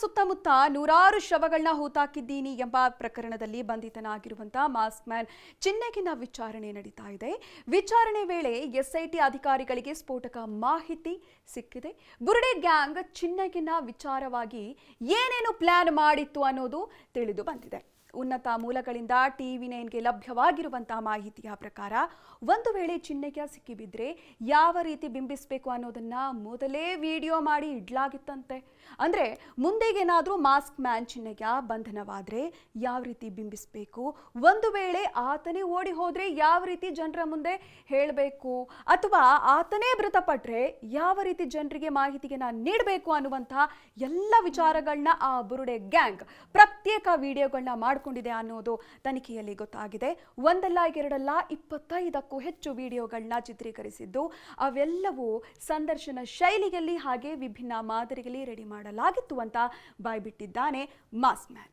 ಸುತ್ತಮುತ್ತ ನೂರಾರು ಶವಗಳನ್ನ ಹೂತಾಕಿದ್ದೀನಿ ಎಂಬ ಪ್ರಕರಣದಲ್ಲಿ ಬಂಧಿತನಾಗಿರುವಂತಹ ಮಾಸ್ಕ್ ಮ್ಯಾನ್ ಚಿನ್ನಗಿನ ವಿಚಾರಣೆ ನಡೀತಾ ಇದೆ. ವಿಚಾರಣೆ ವೇಳೆ ಎಸ್ಐಟಿ ಅಧಿಕಾರಿಗಳಿಗೆ ಸ್ಫೋಟಕ ಮಾಹಿತಿ ಸಿಕ್ಕಿದೆ. ಬುರುಡೆ ಗ್ಯಾಂಗ್ ಚಿನ್ನಗಿನ ವಿಚಾರವಾಗಿ ಏನೇನು ಪ್ಲಾನ್ ಮಾಡಿತ್ತು ಅನ್ನೋದು ತಿಳಿದು ಬಂದಿದೆ. ಉನ್ನತ ಮೂಲಗಳಿಂದ TV9ಗೆ ಲಭ್ಯವಾಗಿರುವಂತಹ ಮಾಹಿತಿಯ ಪ್ರಕಾರ ಒಂದು ವೇಳೆ ಚಿನ್ನಯ್ಯ ಸಿಕ್ಕಿಬಿದ್ರೆ ಯಾವ ರೀತಿ ಬಿಂಬಿಸಬೇಕು ಅನ್ನೋದನ್ನ ಮೊದಲೇ ವಿಡಿಯೋ ಮಾಡಿ ಇಡ್ಲಾಗಿತ್ತಂತೆ. ಅಂದ್ರೆ ಮುಂದೆಗೇನಾದ್ರೂ ಮಾಸ್ಕ್ ಮ್ಯಾನ್ ಚಿನ್ನಯ್ಯ ಬಂಧನವಾದ್ರೆ ಯಾವ ರೀತಿ ಬಿಂಬಿಸಬೇಕು, ಒಂದು ವೇಳೆ ಆತನೇ ಓಡಿ ಹೋದ್ರೆ ಯಾವ ರೀತಿ ಜನರ ಮುಂದೆ ಹೇಳಬೇಕು, ಅಥವಾ ಆತನೇ ಮೃತಪಟ್ರೆ ಯಾವ ರೀತಿ ಜನರಿಗೆ ಮಾಹಿತಿಯನ್ನ ನೀಡಬೇಕು ಅನ್ನುವಂತಹ ಎಲ್ಲ ವಿಚಾರಗಳನ್ನ ಆ ಬುರುಡೆ ಗ್ಯಾಂಗ್ ಪ್ರತ್ಯೇಕ ವಿಡಿಯೋಗಳನ್ನ ಮಾಡಿಕೊಂಡಿದೆ ಅನ್ನೋದು ತನಿಖೆಯಲ್ಲಿ ಗೊತ್ತಾಗಿದೆ. ಒಂದಲ್ಲ ಎರಡಲ್ಲ 25ಕ್ಕೂ ಹೆಚ್ಚು ವಿಡಿಯೋಗಳನ್ನ ಚಿತ್ರೀಕರಿಸಿದ್ದು ಅವೆಲ್ಲವೂ ಸಂದರ್ಶನ ಶೈಲಿಯಲ್ಲಿ ಹಾಗೆ ವಿಭಿನ್ನ ಮಾದರಿಯಲ್ಲಿ ರೆಡಿ ಮಾಡಲಾಗಿತ್ತು ಅಂತ ಬಾಯ್ಬಿಟ್ಟಿದ್ದಾನೆ ಮಾಸ್ಕ್ ಮ್ಯಾನ್.